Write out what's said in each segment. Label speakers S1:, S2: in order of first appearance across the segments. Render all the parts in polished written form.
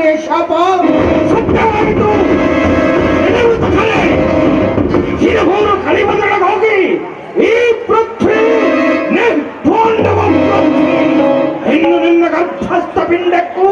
S1: ತಂದೆಯ ಶಾಪ ಸತ್ಯವಾಯಿತು. ಕಳಿಬಂದೊಳಗೆ ಹೋಗಿ ಈ ಪೃಥ್ವಿ ನಿರ್ಭೋಂಡವ ಇನ್ನು ನಿನ್ನ ಗರ್ಭಸ್ಥ ಪಿಂಡಕ್ಕೂ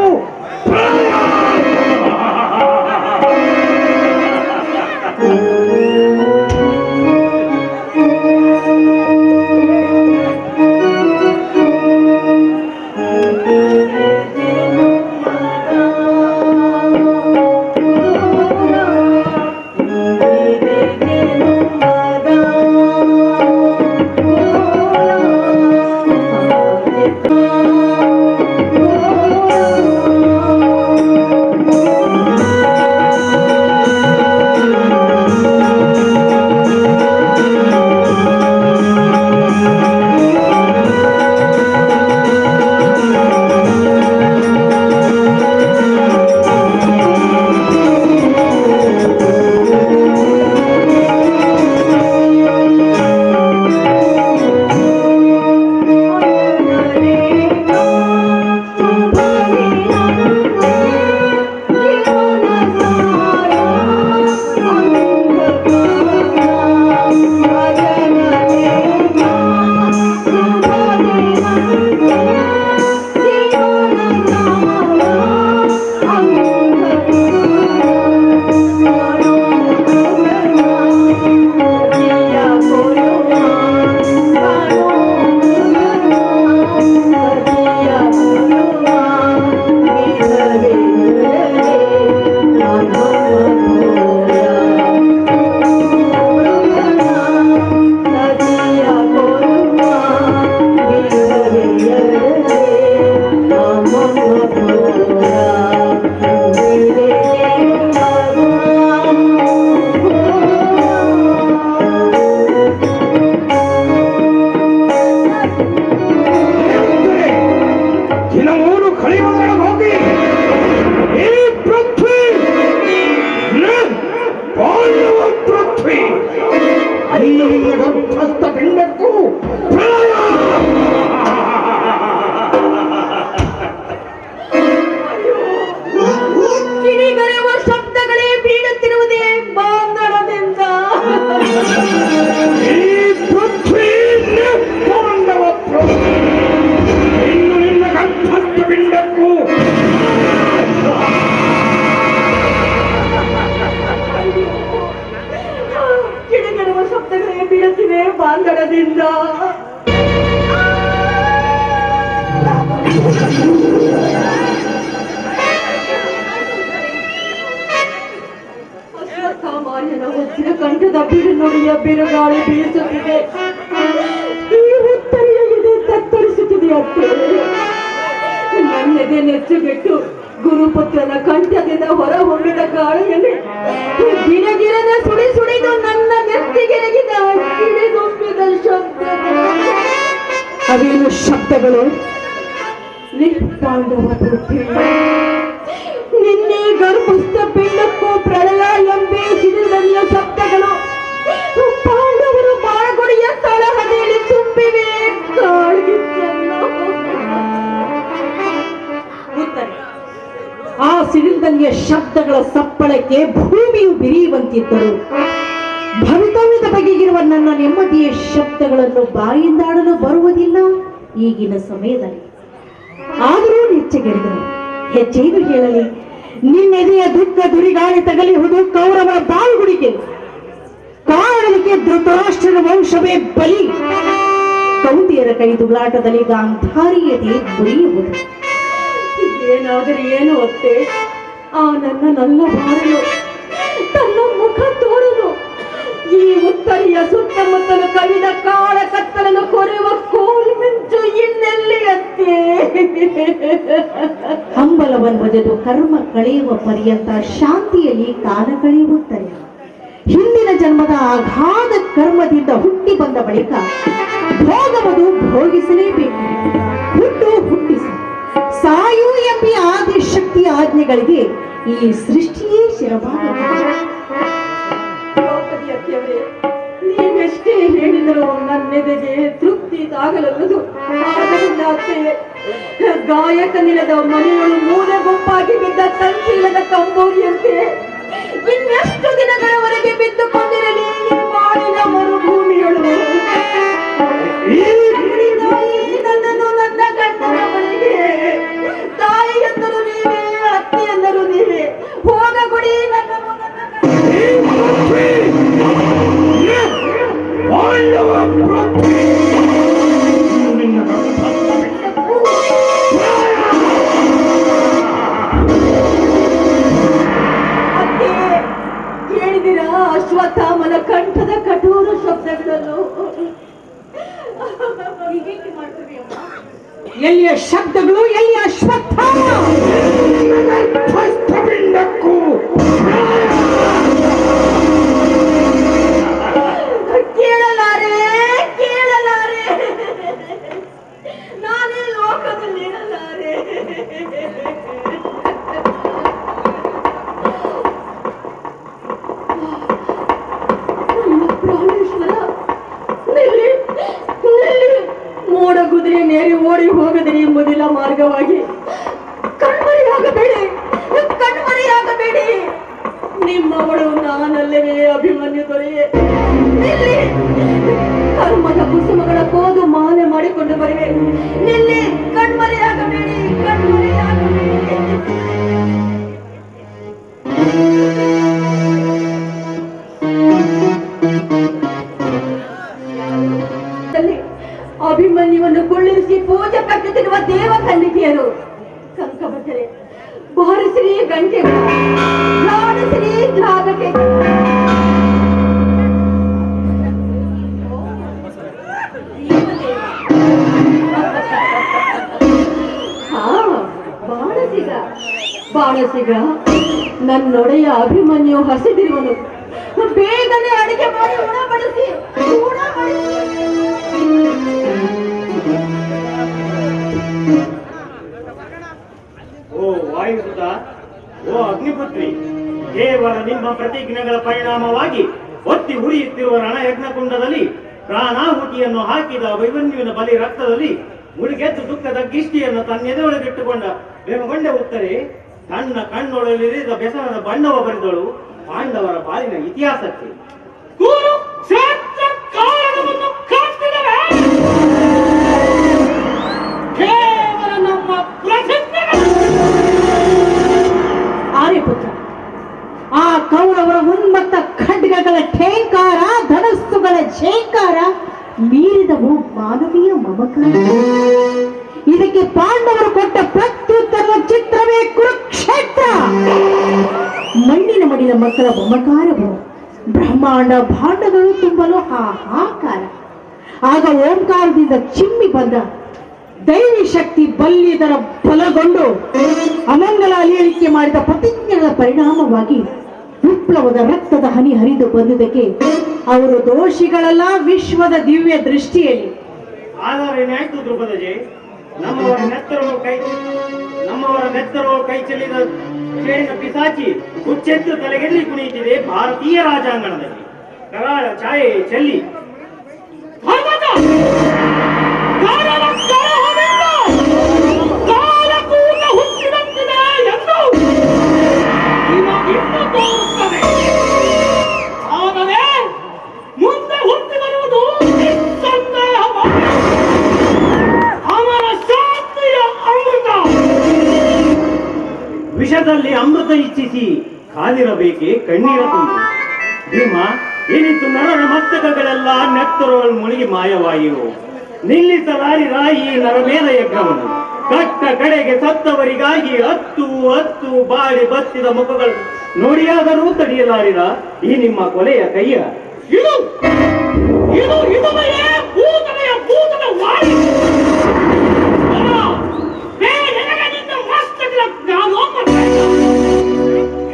S2: ಬಾಂಧಡದಿಂದ ಅಶ್ವತ್ಥಾಮಾರ್ಯನ ವಜ್ರ ಕಂಠದ ಬಿರುನುಡಿಯ ಬಿರುಗಾಳಿ ಬೀಸುತ್ತಿದೆ. ಈ ಉತ್ತರಿಯ ಎದೆ ತತ್ತರಿಸುತ್ತಿದೆ ಅತ್ತೆ. ನನ್ನೆದೆ ನೆಚ್ಚುಗೆಟ್ಟು ಗುರುಪುತ್ರನ ಕಂಠದಿಂದ ಹೊರ ಹೊಮ್ಮಿದ ಗಾಳಿಯಲ್ಲಿ ಗಿರಗಿರದ ಸುಡಿ ಸುಡಿದು ನನ್ನ ನೆತ್ತಿಗೆರಗಿದ ಗಿರಿಗುಂಬಿದ ಶಬ್ದ. ಅವೇನು ಶಬ್ದಗಳು? ನಿಷ್ಪಾಂಡವ ಪೃಥ್ವಿ ನಿನ್ನೆ ಗರ್ಭಸ್ಥ ಪಿಂಡಕ್ಕೂ ಪ್ರಳಯ ಎಂಬೆ ಸಿಡಿದಲ್ಲಿಯ ಶಬ್ದಗಳು ಪಾಂಡವರು ಬಾಳಗುಡಿಯ ತಳಹದಿಯಲ್ಲಿ ತುಂಬಿವೆ. ಕಾಳ್ಗಿಚ್ಚನ್ನು ಆ ಸಿಡಿಲ್ದಂಗೆಯ ಶಬ್ದಗಳ ಸಪ್ಪಳಕ್ಕೆ ಭೂಮಿಯು ಬಿರಿಯುವಂತಿದ್ದರು. ಭವಿತವ್ಯದ ಬಗೆಗಿರುವ ನನ್ನ ನೆಮ್ಮದಿಯ ಶಬ್ದಗಳನ್ನು ಬಾಯಿಂದಾಡಲು ಬರುವುದಿಲ್ಲ ಈಗಿನ ಸಮಯದಲ್ಲಿ. ಆದರೂ ನೆಚ್ಚಗೆರೆದರು. ಹೆಚ್ಚೇನು ಹೇಳಲಿ, ನಿನ್ನೆದೆಯ ದುಃಖ ದುರಿಗಾಳಿ ತಗಲಿಹುದು ಕೌರವರ ಬಾಳುಗುಡಿಗೆ. ಕಾರಣಕ್ಕೆ ಧೃತರಾಷ್ಟ್ರನ ವಂಶವೇ ಬಲಿ. ಕೌಂದಿಯರ ಕೈದುಗಳಾಟದಲ್ಲಿ ಗಾಂಧಾರಿಯತೆ ಬರೆಯುವುದು. ಏನಾದರೂ ಏನು ಅತ್ತೆ, ಆ ನನ್ನ ನಲ್ಲ ಬಾರಲು ತನ್ನ ಮುಖ ತೋರಲು ಈ ಉತ್ತರಿಯ ಸುತ್ತಮುತ್ತಲು ಕವಿದ ಕಾಳ ಕತ್ತಲನ್ನು ಕೊರೆಯುವ ಕೋಲು ಮಿಂಚು ಇನ್ನೆಲ್ಲಿ ಅತ್ತೆ. ಹಂಬಲವನ್ನುವುದು ಕರ್ಮ ಕಳೆಯುವ ಪರ್ಯಂತ ಶಾಂತಿಯಲ್ಲಿ ಕಾಲ ಕಳೆಯುತ್ತಾರೆ. ಹಿಂದಿನ ಜನ್ಮದ ಅಗಾಧ ಕರ್ಮದಿಂದ ಹುಟ್ಟಿ ಬಂದ ಬಳಿಕ ಭೋಗವದು ಭೋಗಿಸಲೇಬೇಕು. ಹುಟ್ಟು ಹುಟ್ಟಿಸಿ ಸಾಯು ಎಂಬ ಆದಿ ಶಕ್ತಿಯ ಆಜ್ಞೆಗಳಿಗೆ ಈ ಸೃಷ್ಟಿಯೇ ಶಿರಬಾರದು. ನೀವೆಷ್ಟೇ
S3: ಎಷ್ಟೇ ಹೇಳಿದರೂ ನನ್ನೆದೆಗೆ ತೃಪ್ತಿ ತಾಗಲಲ್ಲದು. ಆದ್ದರಿಂದ ಅತ್ತೆ, ಗಾಯಕ ನಿಲದ ಮನೆಯೊಳು ಮೂಲೆ ಗುಂಪಾಗಿ ಬಿದ್ದ ತಂತಿಲ್ಲದ ಕಂಬೋರಿಯಂತೆ ಇನ್ನೆಷ್ಟು ದಿನಗಳವರೆಗೆ ಬಿದ್ದುಕೊಂಡಿರಲಿ ಈ ಮಾಡಿನ ಮರುಭೂಮಿಯೊಳು. ತಾಯಿ ನನ್ನನ್ನು ನನ್ನ ಗಂಡನ ಮನೆಗೆ, ತಾಯಿ ಎಂದರು ನೀವೇ, ಅತ್ತೆ ಎಂದರು ನೀವೇ, ಹೋಗಗೊಡಿ ನನ್ನನ್ನು ನನ್ನ ಅತ್ತೆ. ಕೇಳಿದಿರಾ ಅಶ್ವತ್ಥಾಮನ ಕಂಠದ ಕಠೋರ ಶಬ್ದಗಳನ್ನು?
S2: ಎಲ್ಲಿಯ ಶಬ್ದಗಳು, ಎಲ್ಲಿಯ ಅಶ್ವತ್ಥಾಮ?
S3: ಕೇಳಲಾರೆ, ಕೇಳಲಾರೆ, ನಾನೇ ಲೋಕದಲ್ಲಿ ಇರಲಾರೆ. ಪ್ರಾಣೇಶ್ವರ, ನಿಲ್ಲಿ, ನಿಲ್ಲಿ. ಮೋಡ ಕುದುರೆ ನೇರಿ ಓಡಿ ಹೋಗದಿರಿ ಎಂಬುದಿಲ್ಲ ಮಾರ್ಗವಾಗಿ. ಕಣ್ಮರೆಯಾಗಬೇಡಿ, ಕಣ್ಮರೆಯಾಗಬೇಡಿ. ನಿಮ್ಮವಳು ನಾನಲ್ಲವೇ ಅಭಿಮನ್ಯು ದೊರೆಯೇ? ನಿಲ್ಲಿ. ಕರ್ಮದ ಕುಸುಮಗಳ ಕೋದು ಮಾನೆ ಮಾಡಿಕೊಂಡು ಬರುವೆ. ನಿಲ್ಲಿ, ಕಣ್ಮರೆಯಾಗಬೇಡಿ, ಕಣ್ಮರೆಯಾಗಬೇಡಿ. ಅಭಿಮನ್ಯುವನ್ನು ಕೊಳ್ಳಿರಿಸಿ ಪೂಜೆ ಕಟ್ಟುತ್ತಿರುವ ದೇವ ಕನ್ನಿಕೆಯರು. ಕಂಕಭಟ್ಟರೆ, ಬಾರಿಸಿರಿ ಗಂಟೆಗಳು, ಲಾಡಿಸಿರಿ ಜಾಗಕ್ಕೆ. ಬಾಣಸಿಗ, ಬಾಣಸಿಗ, ನನ್ನೊಡೆಯ ಅಭಿಮನ್ಯು ಹಸಿದಿರುವನು. ಬೇಗನೆ ಅಡಿಗೆ ಮಾಡಿ ಉಣಬಡಿಸಿ,
S4: ಓ ವಾಯುಸುತ, ಓ ಅಗ್ನಿಪುತ್ರಿ, ಕೇವಲ ನಿಮ್ಮ ಪ್ರತಿಜ್ಞೆಗಳ ಪರಿಣಾಮವಾಗಿ ಒತ್ತಿ ಉರಿಯುತ್ತಿರುವ ರಣಯಜ್ಞ ಕುಂಡದಲ್ಲಿ ಪ್ರಾಣಾಹುತಿಯನ್ನು ಹಾಕಿದ ಅಭಿಮನ್ಯುವಿನ ಬಲಿ ರಕ್ತದಲ್ಲಿ ಮುಳುಗೆದ್ದು ದುಃಖದ ಗಿಷ್ಟಿಯನ್ನು ತನ್ನೆದೆಯೊಳಗಿಟ್ಟುಕೊಂಡ ಬೆಮಗೊಂಡ ಉತ್ತರೆ ತನ್ನ ಕಣ್ಣೊಳಲಿರಿದ ಬೆಸರದ ಬಣ್ಣವ ಬರೆದಳು ಪಾಂಡವರ ಬಾಲಿನ ಇತಿಹಾಸಕ್ಕೆ.
S1: ಕೇವಲ ನಮ್ಮ
S2: ಆರ್ಯಪುತ್ರ, ಆ ಕೌರವರ ಉನ್ಮತ್ತ ಖಡ್ಗಗಳ ಠೇಂಕಾರ, ಧನಸ್ಸುಗಳ ಝೇಂಕಾರ ಮೀರಿದವು ಮಾನವೀಯ ಮಮಕಾರ. ಇದಕ್ಕೆ ಪಾಂಡವರು ಕೊಟ್ಟ ಪ್ರತ್ಯುತ್ತರದ ಚಿತ್ರವೇ ಕುರುಕ್ಷೇತ್ರ. ಮಣ್ಣಿನ ಮಡಿದ ಮಕ್ಕಳ ಮಮಕಾರವು ಬ್ರಹ್ಮಾಂಡ ಭಾಂಡಗಳು ತುಂಬಲು ಹಾಹಾಕಾರ. ಆಗ ಓಂಕಾರದಿಂದ ಚಿಮ್ಮಿ ಬಂದ ದೈವಿ ಶಕ್ತಿ ಬಲ್ಲಿದರ ಬಲಗೊಂಡು ಅಮಂಗಲ ಅಲಿಯಲಿಕೆ ಮಾಡಿದ ಪ್ರತಿಜ್ಞೆಗಳ ಪರಿಣಾಮವಾಗಿ ವಿಪ್ಲವದ ರಕ್ತದ ಹನಿ ಹರಿದು ಬಂದುದಕ್ಕೆ ಅವರು ದೋಷಿಗಳಲ್ಲ ವಿಶ್ವದ ದಿವ್ಯ ದೃಷ್ಟಿಯಲ್ಲಿ.
S4: ಆದರೆ ಏನಾಯ್ತು ದ್ರುಪದಜೆ? ನಮ್ಮವರ ನೆತ್ತರೋ ಕೈ ಚೆಲ್ಲಿದ ಶ್ರೇಣ ಪಿಸಾಚಿ ಹುಚ್ಚೆತ್ತು ತಲೆಗೆಲ್ಲಿ ಕುಣಿಯುತ್ತಿದೆ ಭಾರತೀಯ ರಾಜಾಂಗಣದಲ್ಲಿ. ಕರಾಳ ಛಾಯೆ ಚೆಲ್ಲಿ
S1: ಮುಂದೆ ಹುಟ್ಟಿ ಬರುವುದು ಅವರ ಶಾಂತಿಯ ಅಮೃತ.
S4: ವಿಷದಲ್ಲಿ ಅಮೃತ ಇಚ್ಛಿಸಿ ಕಾದಿರಬೇಕೆ ಕಣ್ಣೀರ ತುಂಬಿ. ಭೀಮ, ಏನಿತ್ತು ನರನ ಮಸ್ತಕಗಳೆಲ್ಲ ನೆತ್ತರೊಳಗೆ ಮುಳುಗಿ ಮಾಯವಾಗಿರು. ನಿಲ್ಲಿಸಲಾರಿರ ಈ ನರಮೇಧ ಯಜ್ಞವನ್ನು. ಕಟ್ಟ ಕಡೆಗೆ ಸತ್ತವರಿಗಾಗಿ ಹತ್ತು ಹತ್ತು ಬಾಡಿ ಬತ್ತಿದ ಮುಖಗಳು ನೋಡಿಯಾದರೂ ತಡೆಯಲಾರಿರ ಈ ನಿಮ್ಮ ಕೊಲೆಯ ಕೈಯ.
S1: ಇದು ಇದು ಇದುವೆಯೇ ಭೂತನೆಯ ಭೂತದ ವಾಣಿ.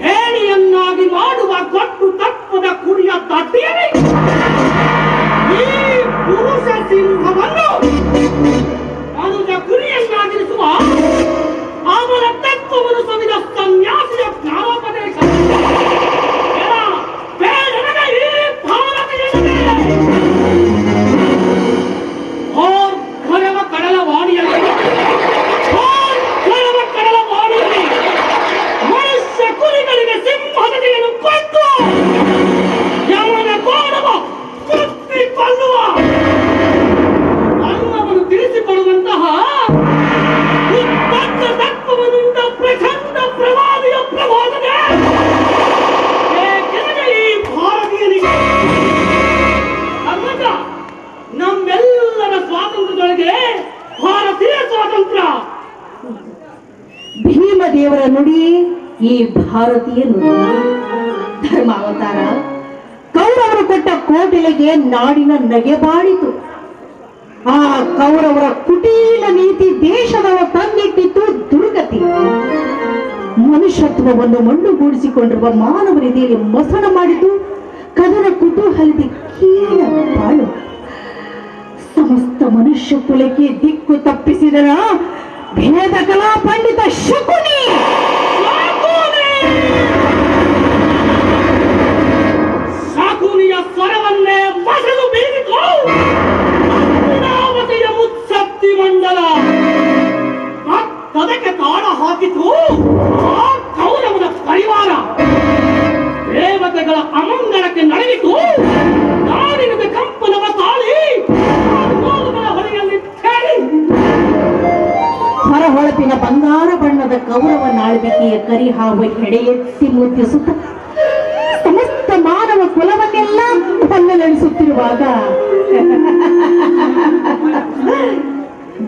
S1: ಹೇಣಿಯನ್ನಾಗಿ ಮಾಡುವ ಕೊಟ್ಟು ತತ್ವದ ಕುರಿಯ ತಟ್ಟಿಯರೆ ಈ ಪುರುಷ ಸಿಂಹವನ್ನು ಮನುಜ ಕುರಿಯನ್ನಾಗಿರಿಸುವ ಅವರ ತತ್ವವನ್ನು ಸವಿದ ಸನ್ಯಾಸಿಯ ಜ್ಞಾನೋಪದೇಶ. ಈ ಭಾರತೀಯ ಪ್ರಚಂಡ ಪ್ರವಾದಿಯ ಪ್ರವಾದನೆ ಏಕೆಂದರೆ ಈ ಭಾರತೀಯನಿಗೆ ಧರ್ಮಜ, ನಮ್ಮೆಲ್ಲರ ಸ್ವಾತಂತ್ರ್ಯದೊಳಗೆ ಭಾರತೀಯ ಸ್ವಾತಂತ್ರ್ಯ.
S2: ಭೀಮದೇವರ ನುಡಿ ಈ ಭಾರತೀಯ ನುಡಿ. ಧರ್ಮಾವತಾರ, ಕೌರವರು ಕೊಟ್ಟ ಕೋಟೆಲೆಗೆ ನಾಡಿನ ನಗೆಬಾಡಿತು. ಆ ಕೌರವರ ಕುಟೀಲ ನೀತಿ ದೇಶದವ ತಂದಿಟ್ಟಿತ್ತು ದುರ್ಗತಿ. ಮನುಷ್ಯತ್ವವನ್ನು ಮಣ್ಣುಗೂಡಿಸಿಕೊಂಡಿರುವ ಮಾನವನಿದೆಯಲ್ಲಿ ಮಸಣ ಮಾಡಿತು ಕದನ ಕುತೂಹಲದ ಕೀಳ ಬಾಳು. ಸಮಸ್ತ ಮನುಷ್ಯ ಕುಲಕ್ಕೆ ದಿಕ್ಕು ತಪ್ಪಿಸಿದರ ಭೇದ ಕಲಾ ಪಂಡಿತ ಶಕುನಿ.
S1: ಶಕುನಿಯ ಸ್ವರವನ್ನೇ ಮಸಲು ಬೀರಿತು ಅಮರಾವತಿಯ ಮುತ್ಸತ್ತಿ ಮಂಡಲ. ಅದಕ್ಕೆ ತಾಳ ಹಾಕಿತು ಆ ಕೌರವನ ಪರಿವಾರ. ದೇವತೆಗಳ ಅಮಂಗಳಕ್ಕೆ ನಡೆಯಿತು ನಾಡಿನ ಕಂಪನವ ತಾಳಿ ಹೊಳೆಯಲ್ಲಿ ತೇಲಿ.
S2: ಹೊರಹೊಳಪಿನ ಬಂಗಾರ ಬಣ್ಣದ ಕೌರವ ನಾಳ್ವಿಕೆಯ ಕರಿಹಾವ ಹೆಡೆಯೆತ್ತಿ ಮುದ್ದಿಸುತ್ತ ಸಮಸ್ತ ಮಾನವ ಕುಲವನ್ನೆಲ್ಲ ಹೊಲ್ಲಲೆಣಿಸುತ್ತಿರುವಾಗ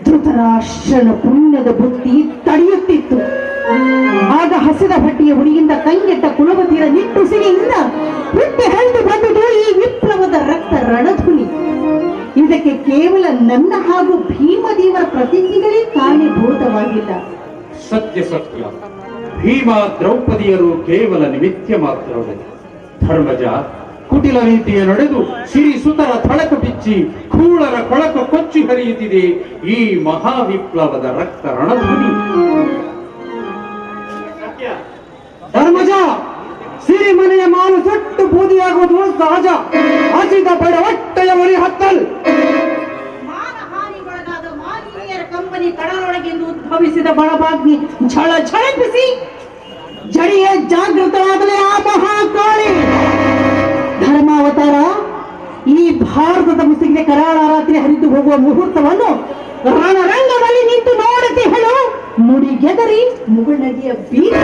S2: ಧೃತರಾಷ್ಟ್ರನ ಪುಣ್ಯದ ಬುದ್ಧಿ ತಡೆಯುತ್ತಿತ್ತು. ಆಗ ಹಸಿದ ಹೊಟ್ಟೆಯ ಹುಡಿಯಿಂದ ಕಂಗೆಟ್ಟ ಕುಲವತಿಯರ ನಿಟ್ಟುಸಿರಿಯಿಂದ ಹುಟ್ಟಿ ಹರಿದು ಬಂದುದು ಈ ವಿಪ್ಲವದ ರಕ್ತ ರಣಧ್ವನಿ. ಇದಕ್ಕೆ ಕೇವಲ ನನ್ನ ಹಾಗೂ ಭೀಮದೇವರ ಪ್ರತಿಜ್ಞೆಗಳೇ ಕಾರಣೀಭೂತವಾಗಿಲ್ಲ.
S5: ಸತ್ಯ ಸತ್ಯ. ಭೀಮ ದ್ರೌಪದಿಯರು ಕೇವಲ ನಿಮಿತ್ತ ಮಾತ್ರವೇ. ಧರ್ಮಜ, ಕುಟಿಲ ನೀತಿಯ ನಡೆದು ಸಿರಿ ಸುತರ ಥಳಕ ಬಿಚ್ಚಿ ಕೂಳರ ಕೊಳಕ ಕೊಚ್ಚಿ ಹರಿಯುತ್ತಿದೆ ಈ ಮಹಾವಿಪ್ಲವದ ರಕ್ತ ರಣಧ್ವನಿ.
S4: ಧರ್ಮಜ, ಸಿರಿಮನೆಯ ಮಾನು ಸುಟ್ಟು ಬೂದಿಯಾಗುವುದು ಸಹಜ. ಹಸಿದ ಬಡ ಹೊಟ್ಟೆಯ ಮರಿ ಹತ್ತಲ್.
S2: ಮಾನಹಾನಿಗೊಳಗಾದ ಮಾನವೀಯರ ಕಂಪನಿ ಕಡಲೊಳಗೆಂದು ಉದ್ಭವಿಸಿದ ಬಳಬಾಗ್ನಿ ಝಳ ಝಳಪಿಸಿ ಜಡಿಯ ಜಾಗೃತವಾಗಲೇ ಆ ಮಹಾಕಾಳಿ. ಧರ್ಮಾವತಾರ, ಈ ಭಾರತದ ಮುಸುಕಿಗೆ ಕರಾಳ ರಾತ್ರಿ ಹರಿದು ಹೋಗುವ ಮುಹೂರ್ತವನ್ನು ರಣರಂಗದಲ್ಲಿ ನಿಂತು ನೋಡುತ್ತಿ ಹೇಳು. ಮುಡಿಗೆದರಿ ಮುಗುಳ್ನದಿಯ ಬೀಚ್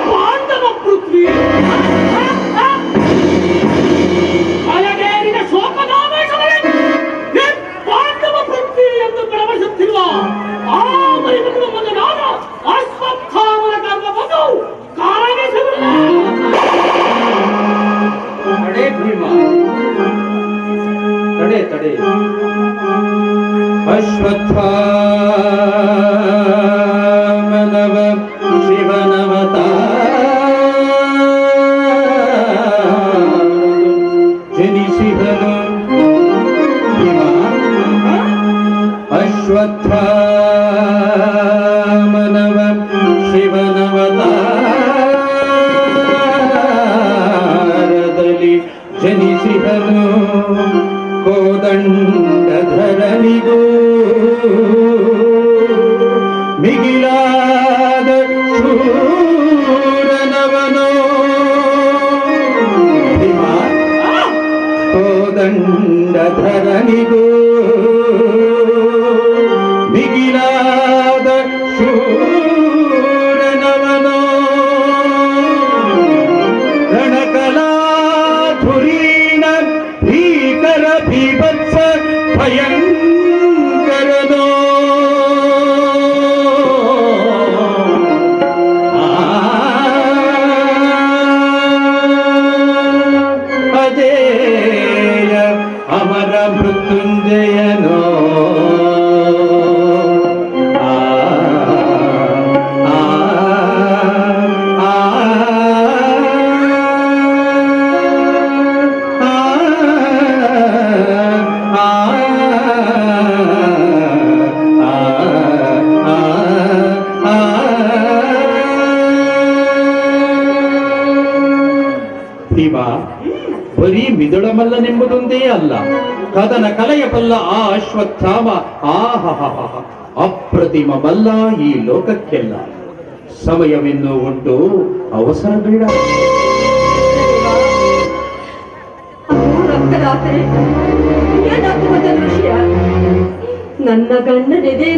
S1: ಪಾಂಡವ ಪೃಥ್ವಿ ಬಲಗೇರಿನ ಶೋಕನಾಮೇಶದಲ್ಲಿ ಪಾಂಡವ ಪೃಥ್ವಿ ಎಂದು ಪ್ರವಹಿಸುತ್ತಿರುವ ಆ ಮೈಮುಖದ ಮಗನಾದ ಅಶ್ವತ್ಥಾಮನ ಕರ್ಮ ಬಂದು
S5: ತಡೆ ಭೀಮ, ತಡೆ ತಡೆ. ಅಶ್ವತ್ಥಾಮನವ ಶಿವನವತಾರ ಜನಿಸಿದನು. ಅಶ್ವತ್ಥಾಮನವ ಶಿವನವತಾರದಲ್ಲಿ ಜನಿಸಿದನು. ಕೋದಂಡಧರನಿಗೂ ಮಿಗಿಲಾದ ಶೂರನವನೋ. ಕೋದಂಡಧರನಿಗೂ ಮಿಗಿಲಾದ ಶೂರನವನೋ. ರಣಕಲಾಧುರೀಣ ಭೀಕರ ಭೀಭತ್ಸ ಭಯಂಕರನೋ. ಅಜೇಯ ಅಮರ ಮೃತ್ಯುಂಜಯನೋ. ಅಲ್ಲ, ಕದನ ಕಲೆಯಬಲ್ಲ ಆ ಅಶ್ವತ್ಥಾಮ ಆಹಹ ಅಪ್ರತಿಮ ಬಲ್ಲ ಈ ಲೋಕಕ್ಕೆಲ್ಲ. ಸಮಯವಿನ್ನೂ ಉಂಟು, ಅವಸರ ಬೇಡ.
S3: ರಕ್ತರಾತ್ರಿ ಏನಾಗುವುದ ದೃಶ್ಯ ನನ್ನ ಗಂಡನಿದೆ